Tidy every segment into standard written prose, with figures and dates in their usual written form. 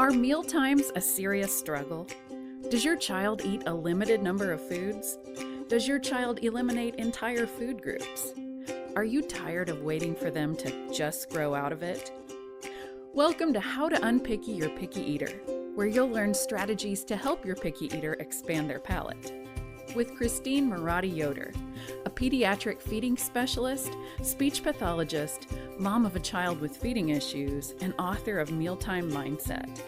Are meal times a serious struggle? Does your child eat a limited number of foods? Does your child eliminate entire food groups? Are you tired of waiting for them to just grow out of it? Welcome to How to Unpicky Your Picky Eater, where you'll learn strategies to help your picky eater expand their palate. With Christine Marotti-Yoder, a pediatric feeding specialist, speech pathologist, mom of a child with feeding issues, and author of Mealtime Mindset.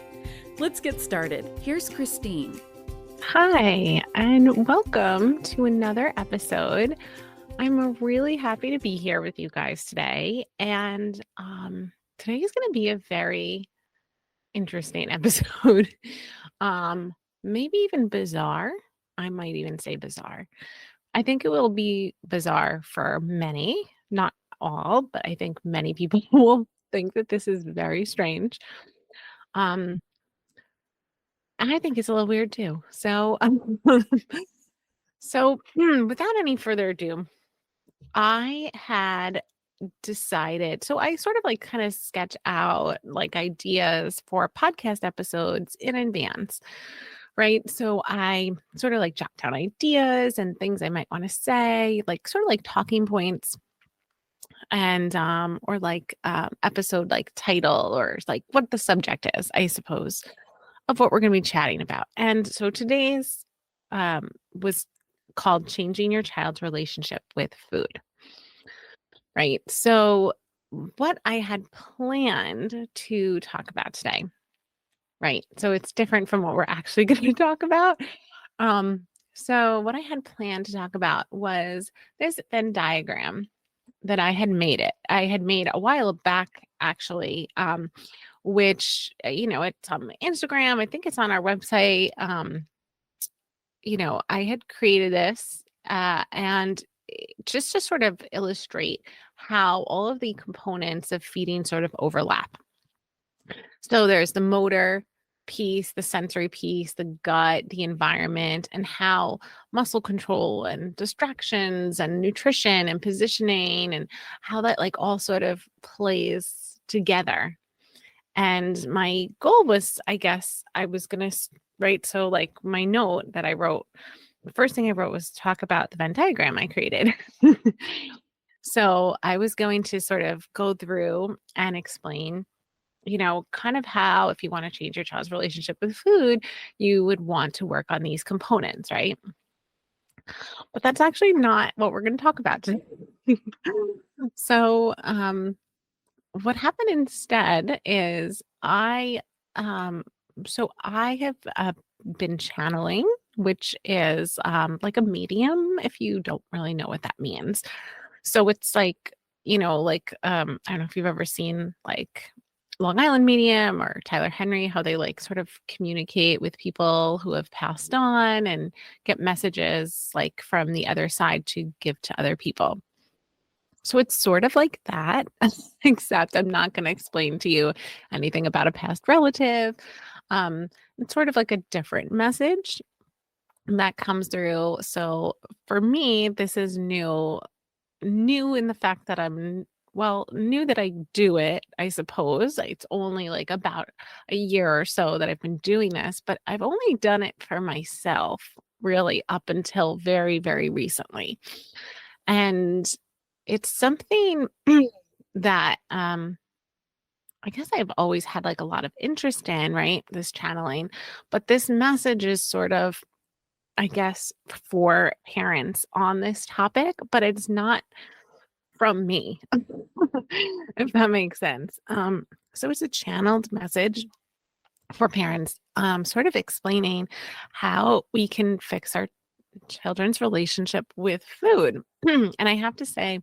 Let's get started. Here's Christine. Hi, and welcome to another episode. I'm really happy to be here with you guys today. And today is going to be a very interesting episode. Maybe even bizarre. I might even say bizarre. I think it will be bizarre for many, not all, but I think many people will think that this is very strange. And I think it's a little weird too. So, without any further ado, I had decided, so I sort of like kind of sketch out like ideas for podcast episodes in advance, right? So I sort of like jot down ideas and things I might want to say, like sort of like talking points and or like episode like title or like what the subject is, I suppose, of what we're going to be chatting about. And so today's was called Changing Your Child's Relationship with Food. Right. So what I had planned to talk about today, right? So it's different from what we're actually going to talk about. So what I had planned to talk about was this Venn diagram that I had made a while back, actually, which, it's on Instagram. I think it's on our website. I had created this and just to sort of illustrate how all of the components of feeding sort of overlap. So there's the motor piece, the sensory piece, the gut, the environment, and how muscle control and distractions and nutrition and positioning and how that like all sort of plays together. And my goal was, I guess, I was going to write. So like my note that I wrote, the first thing I wrote was talk about the Venn diagram I created. So I was going to sort of go through and explain, kind of how, if you want to change your child's relationship with food, you would want to work on these components, right? But that's actually not what we're going to talk about today. So what happened instead is I have been channeling, which is like a medium, if you don't really know what that means. So it's like, I don't know if you've ever seen like Long Island Medium or Tyler Henry, how they like sort of communicate with people who have passed on and get messages like from the other side to give to other people. So it's sort of like that, except I'm not going to explain to you anything about a past relative. It's sort of like a different message that comes through. So for me, this is new in the fact that new that I do it, I suppose. It's only like about a year or so that I've been doing this, but I've only done it for myself really up until very, very recently. And it's something that I guess I've always had like a lot of interest in, right? This channeling, but this message is sort of, I guess, for parents on this topic, but it's not from me, if that makes sense. So it's a channeled message for parents, sort of explaining how we can fix our children's relationship with food. And I have to say,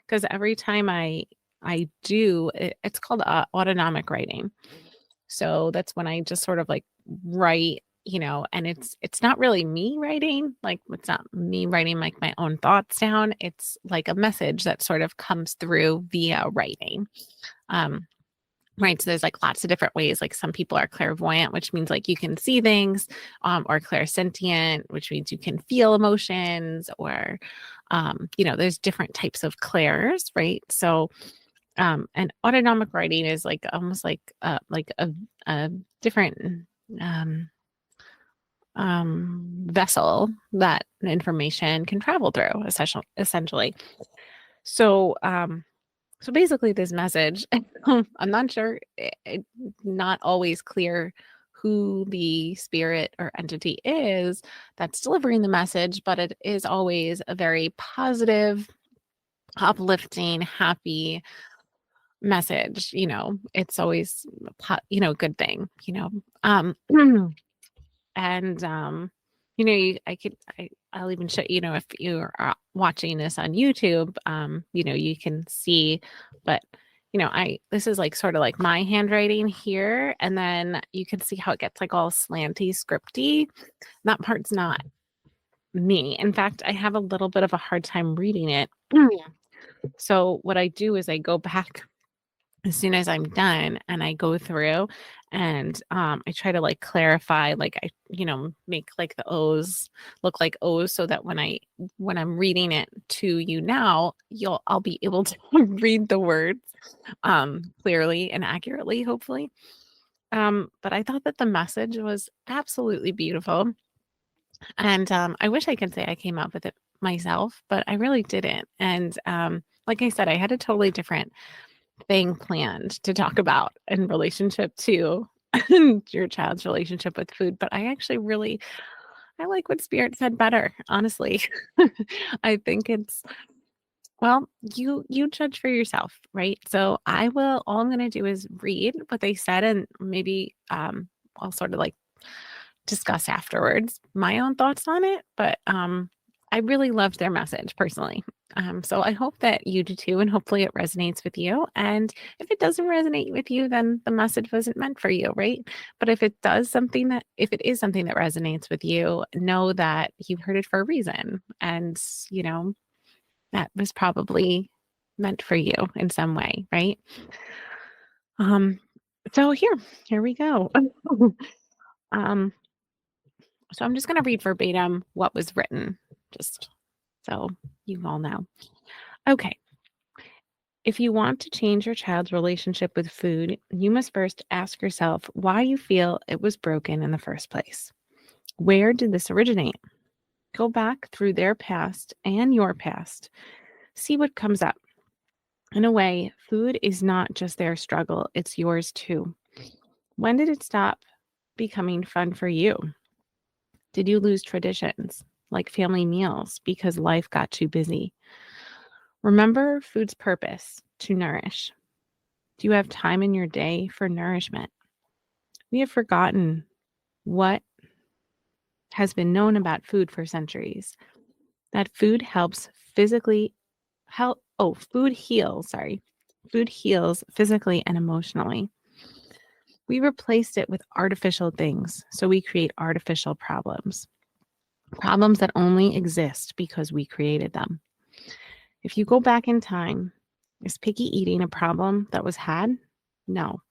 because every time I do, it's called autonomic writing. So that's when I just sort of like write, and it's not really me writing, like it's not me writing like my own thoughts down. It's like a message that sort of comes through via writing. Right. So there's like lots of different ways. Like some people are clairvoyant, which means like you can see things, or clairsentient, which means you can feel emotions, or, there's different types of clairs, right? So And autonomic writing is like almost like a different um, vessel that information can travel through, essentially. So, so basically, this message, I'm not sure, not always clear who the spirit or entity is that's delivering the message, but it is always a very positive, uplifting, happy message. It's always a good thing. And I'll even show, if you're watching this on YouTube, you can see, but I this is like sort of like my handwriting here, and then you can see how it gets like all slanty, scripty. That part's not me. In fact, I have a little bit of a hard time reading it. So what I do is I go back as soon as I'm done and I go through and I try to like clarify, like I, make like the O's look like O's so that when I'm reading it to you now, I'll be able to read the words clearly and accurately, hopefully. But I thought that the message was absolutely beautiful. And I wish I could say I came up with it myself, but I really didn't. And like I said, I had a totally different thing planned to talk about in relationship to your child's relationship with food, but I like what Spirit said better, honestly. I think it's, well, you judge for yourself, right? So all I'm going to do is read what they said, and maybe I'll sort of like discuss afterwards my own thoughts on it, but I really loved their message personally. So I hope that you do too, and hopefully it resonates with you. And if it doesn't resonate with you, then the message wasn't meant for you, right? But if it is something that resonates with you, know that you heard it for a reason, and that was probably meant for you in some way, right? Um, so here we go. um, so I'm just going to read verbatim what was written, just so you all know. Okay. If you want to change your child's relationship with food, you must first ask yourself why you feel it was broken in the first place. Where did this originate? Go back through their past and your past. See what comes up. In a way, food is not just their struggle, it's yours too. When did it stop becoming fun for you? Did you lose traditions, like family meals, because life got too busy? Remember food's purpose: to nourish. Do you have time in your day for nourishment? We have forgotten what has been known about food for centuries: that food helps physically food heals, Food heals physically and emotionally. We replaced it with artificial things, so we create artificial problems. Problems that only exist because we created them. If you go back in time, is picky eating a problem that was had? No.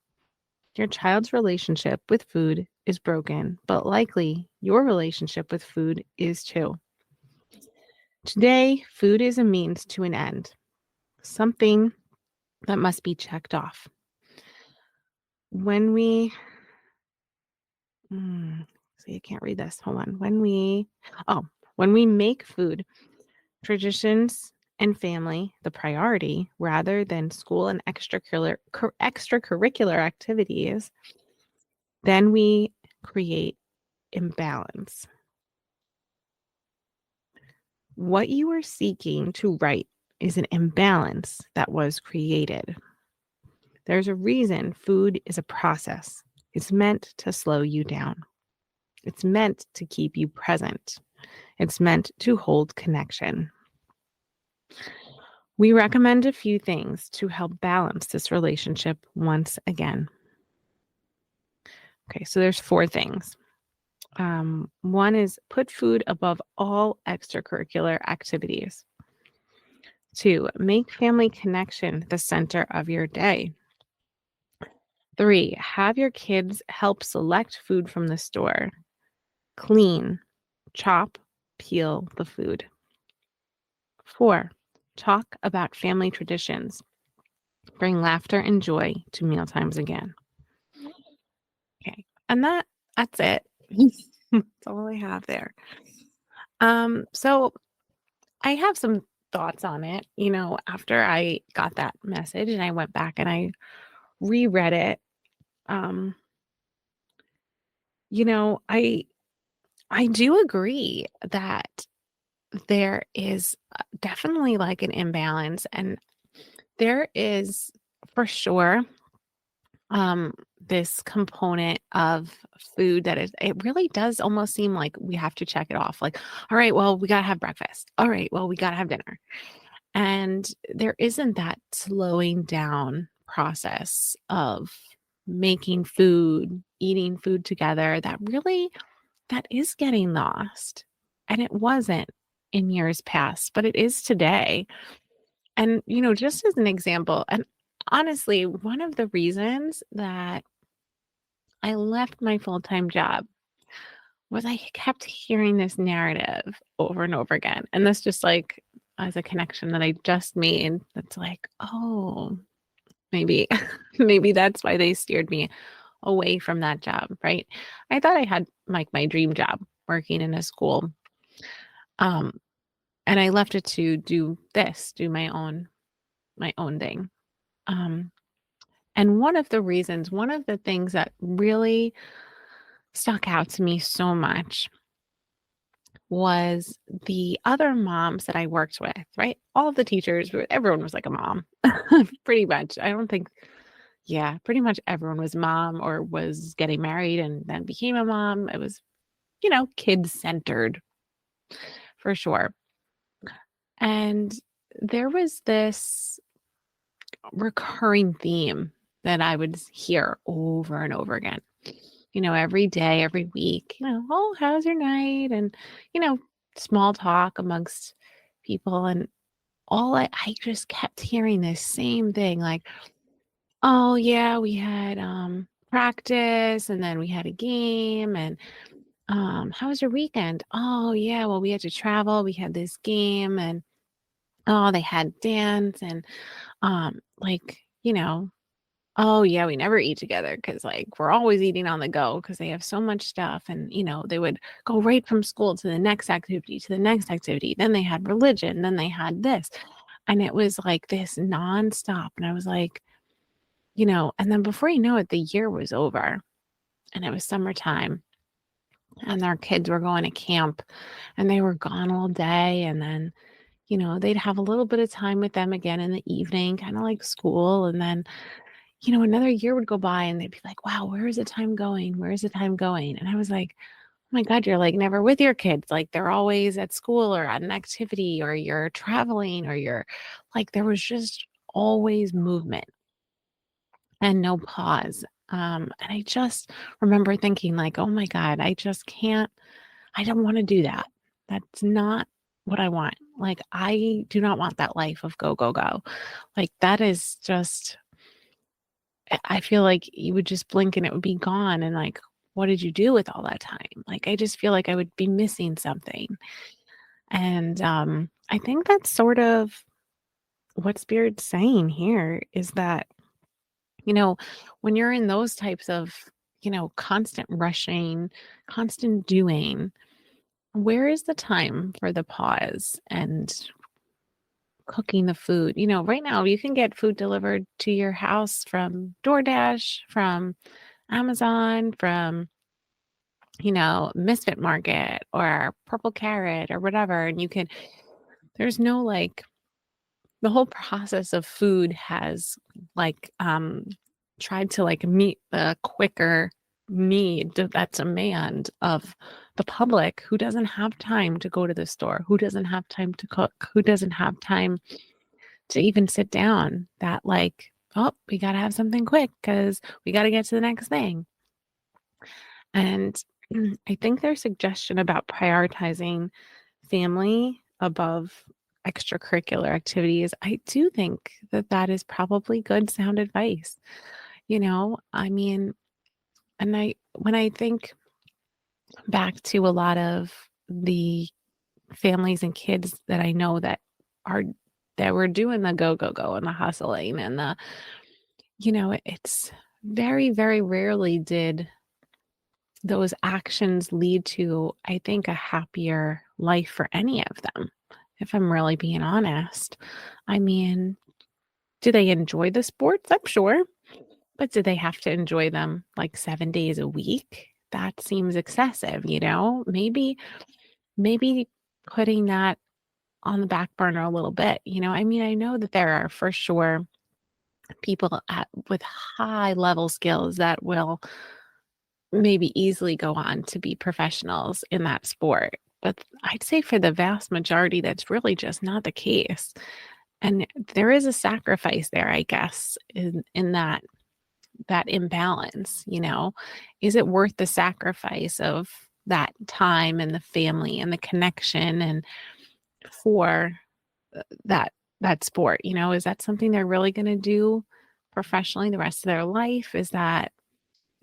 Your child's relationship with food is broken, but likely your relationship with food is too. Today, food is a means to an end, something that must be checked off. When we, see, I can't read this. Hold on. When we make food, traditions, and family the priority rather than school and extracurricular activities, then we create imbalance. What you are seeking to right is an imbalance that was created. There's a reason food is a process. It's meant to slow you down. It's meant to keep you present. It's meant to hold connection. We recommend a few things to help balance this relationship once again. Okay, so there's 4 things. One is put food above all extracurricular activities. 2, make family connection the center of your day. 3, have your kids help select food from the store. Clean, chop, peel the food. 4, talk about family traditions. Bring laughter and joy to mealtimes again. Okay. And that's it. That's all I have there. So I have some thoughts on it, after I got that message and I went back and I reread it. Um, you know, I I do agree that there is definitely like an imbalance, and there is for sure um this component of food that is, it really does almost seem like we have to check it off, like, all right, well, we got to have breakfast, all right, well, we got to have dinner. And there isn't that slowing down process of making food, eating food together, that is getting lost. And it wasn't in years past, but it is today. And, just as an example, and honestly, one of the reasons that I left my full-time job was I kept hearing this narrative over and over again. And this just like as a connection that I just made, that's like, oh, maybe, maybe that's why they steered me away from that job, right? I thought I had like my dream job working in a school. Um, and I left it to do my own thing. Um, and one of the things that really stuck out to me so much was the other moms that I worked with, right? All of the teachers, everyone was like a mom, pretty much. I don't think, yeah, pretty much everyone was mom or was getting married and then became a mom. It was, kid centered for sure. And there was this recurring theme that I would hear over and over again, every day, every week, oh, how's your night? And, you know, small talk amongst people. And I just kept hearing this same thing, like, oh yeah, we had practice and then we had a game, and how was your weekend? Oh yeah, well, we had to travel, we had this game, and oh, they had dance, and like, oh yeah, we never eat together because like we're always eating on the go because they have so much stuff. And they would go right from school to the next activity, to the next activity. Then they had religion, then they had this. And it was like this nonstop. And I was like, and then before you know it, the year was over and it was summertime and their kids were going to camp and they were gone all day. And then, they'd have a little bit of time with them again in the evening, kind of like school. And then, another year would go by and they'd be like, wow, where is the time going? Where is the time going? And I was like, oh my God, you're like never with your kids. Like they're always at school or at an activity or you're traveling or you're like, there was just always movement and no pause. And I just remember thinking like, oh my God, I don't want to do that. That's not what I want. Like, I do not want that life of go, go, go. Like that is just, I feel like you would just blink and it would be gone. And like, what did you do with all that time? Like, I just feel like I would be missing something. And I think that's sort of what Spirit's saying here is that, you know, when you're in those types of, constant rushing, constant doing, where is the time for the pause and cooking the food? Right now you can get food delivered to your house from DoorDash, from Amazon, from, Misfit Market or Purple Carrot or whatever. And there's no like, the whole process of food has like, tried to like meet the quicker need, that demand of the public who doesn't have time to go to the store, who doesn't have time to cook, who doesn't have time to even sit down, that like, oh, we got to have something quick because we got to get to the next thing. And I think their suggestion about prioritizing family above extracurricular activities, I do think that that is probably good sound advice. I mean, when I think back to a lot of the families and kids that I know that are that were doing the go, go, go and the hustling and it's very, very rarely did those actions lead to, I think, a happier life for any of them, if I'm really being honest. I mean, do they enjoy the sports? I'm sure. But do they have to enjoy them like 7 days a week? That seems excessive, you know? Maybe putting that on the back burner a little bit, you know? I mean, I know that there are for sure people with high level skills that will maybe easily go on to be professionals in that sport. But I'd say for the vast majority, that's really just not the case. And there is a sacrifice there, I guess, in that imbalance, you know? Is it worth the sacrifice of that time and the family and the connection and for that that sport, you know? Is that something they're really gonna do professionally the rest of their life? Is that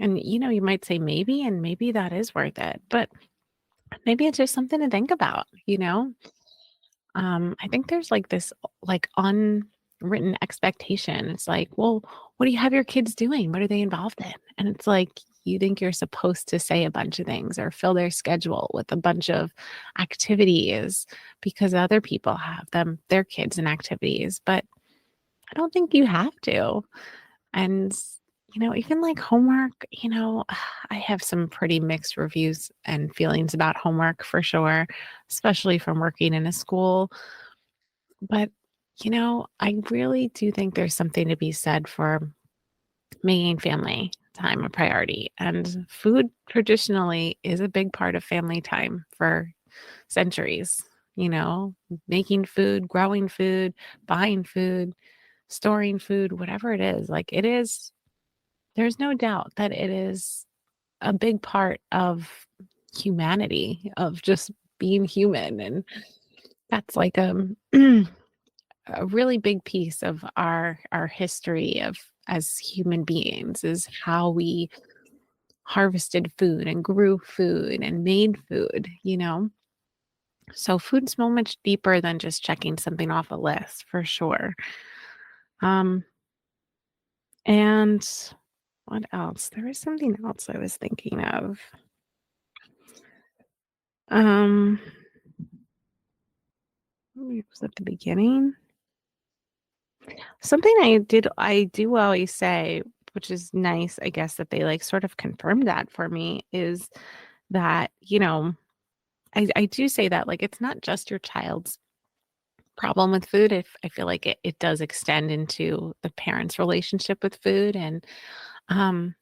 and, you might say maybe, and maybe that is worth it, but maybe it's just something to think about, you know? I think there's like this like unwritten expectation. It's like, well, what do you have your kids doing? What are they involved in? And it's like you think you're supposed to say a bunch of things or fill their schedule with a bunch of activities because other people have their kids in activities, but I don't think you have to. And even like homework, I have some pretty mixed reviews and feelings about homework for sure, especially from working in a school. But, I really do think there's something to be said for making family time a priority. And food traditionally is a big part of family time for centuries, making food, growing food, buying food, storing food, whatever it is. Like it is, there's no doubt that it is a big part of humanity, of just being human. And that's like a really big piece of our history of as human beings is how we harvested food and grew food and made food. So food's so much deeper than just checking something off a list for sure. Um and what else? There was something else I was thinking of. Um maybe it was at the beginning. Something I do always say, which is nice, I guess, that they like sort of confirmed that for me is that, I do say that like it's not just your child's problem with food. If I feel like it does extend into the parents' relationship with food um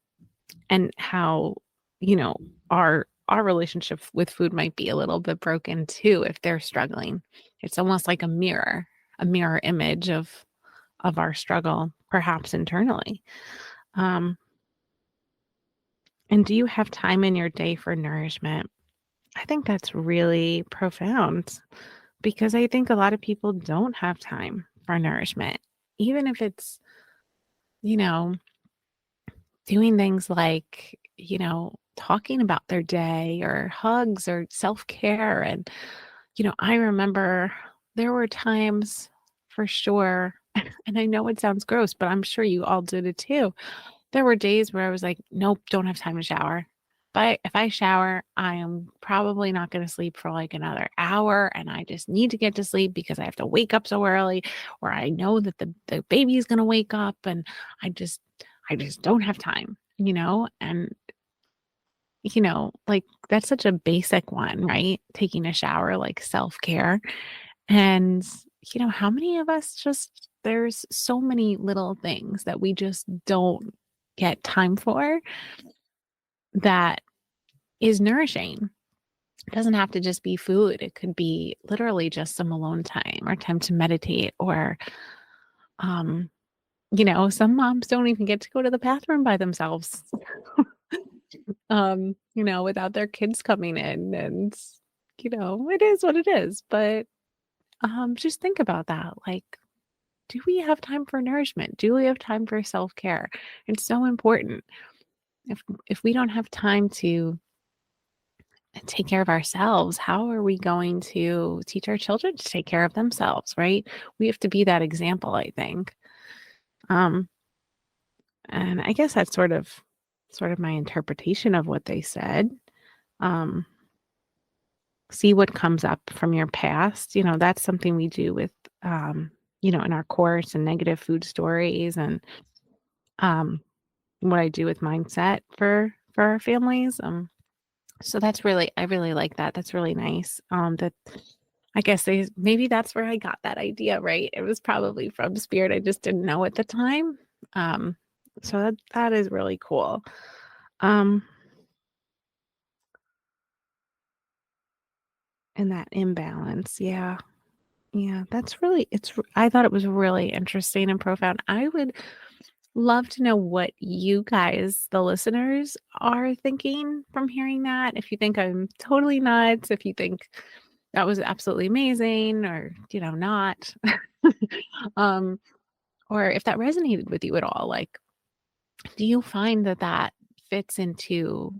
and how, you know, our relationship with food might be a little bit broken too if they're struggling. It's almost like a mirror image of our struggle, perhaps internally. Um, and do you have time in your day for nourishment? I think that's really profound because I think a lot of people don't have time for nourishment, even if it's, you know, doing things like, talking about their day or hugs or self care. And, I remember there were times for sure, and I know it sounds gross, but I'm sure you all did it too. There were days where I was like, "Nope, don't have time to shower." But if I shower, I am probably not gonna sleep for, like, another hour, and I just need to get to sleep because I have to wake up so early, or I know that the baby is gonna wake up, and I just don't have time, you know? And, like, that's such a basic one, right? Taking a shower, like, self-care. And, how many of us just there's so many little things that we just don't get time for that is nourishing. It doesn't have to just be food. It could be literally just some alone time or time to meditate or um some moms don't even get to go to the bathroom by themselves. Without their kids coming in and it is what it is. But just think about that. Like, do we have time for nourishment? Do we have time for self-care? It's so important. If we don't have time to take care of ourselves, how are we going to teach our children to take care of themselves, right? We have to be that example, I think. Um, and I guess that's sort of my interpretation of what they said. Um, see what comes up from your past. That's something we do with, um, in our course and negative food stories and um, what I do with mindset for our families. So I really like that. That's really nice. That I guess maybe that's where I got that idea, right? It was probably from spirit. I just didn't know at the time. Um, so that is really cool. Um, and that imbalance. Yeah. Yeah. I thought it was really interesting and profound. I would love to know what you guys, the listeners, are thinking from hearing that. If you think I'm totally nuts, if you think that was absolutely amazing or, not. um, or if that resonated with you at all. Like, do you find that fits into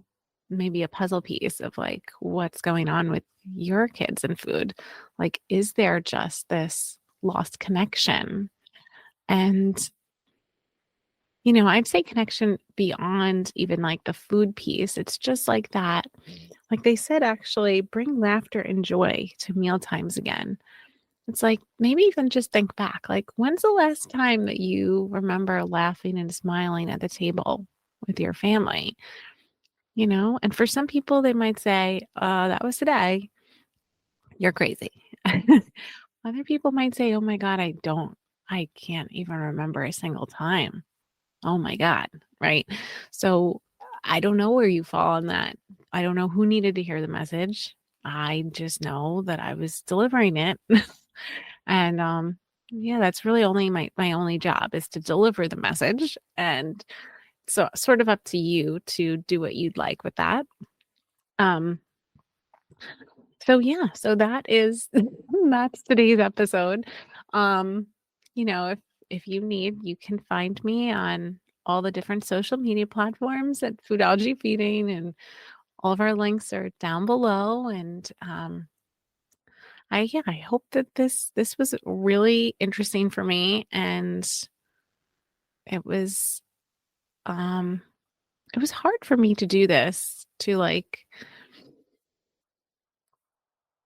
maybe a puzzle piece of like what's going on with your kids and food? Like, is there just this lost connection? And I'd say connection beyond even like the food piece. It's just like that. Like they said, actually, bring laughter and joy to meal times again. It's like maybe even just think back. Like, when's the last time that you remember laughing and smiling at the table with your family? And for some people, they might say, that was today. You're crazy. Other people might say, oh my God, I can't even remember a single time. Oh my God. Right. So I don't know where you fall on that. I don't know who needed to hear the message. I just know that I was delivering it. And yeah, that's really only my only job is to deliver the message. And so sort of up to you to do what you'd like with that. Um so yeah, so that's today's episode. Um, if you need, you can find me on all the different social media platforms at Foodology Feeding, and all of our links are down below. And I hope that this was really interesting for me, and it was um it was hard for me to do this, to like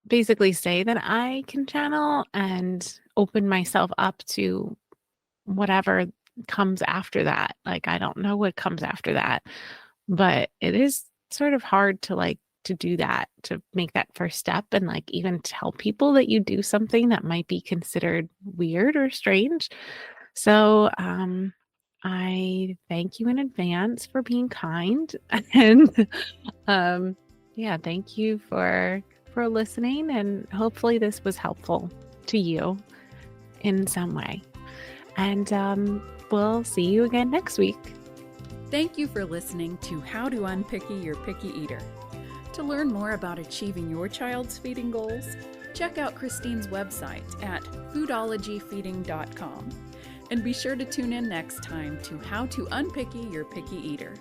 basically say that I can channel and open myself up to whatever comes after that. Like, I don't know what comes after that, but it is sort of hard to to do that, to make that first step and like even tell people that you do something that might be considered weird or strange. So, I thank you in advance for being kind and yeah, thank you for listening, and hopefully this was helpful to you in some way. And we'll see you again next week. Thank you for listening to How to Unpicky Your Picky Eater. To learn more about achieving your child's feeding goals, check out Christine's website at foodologyfeeding.com. And be sure to tune in next time to How to Unpicky Your Picky Eater.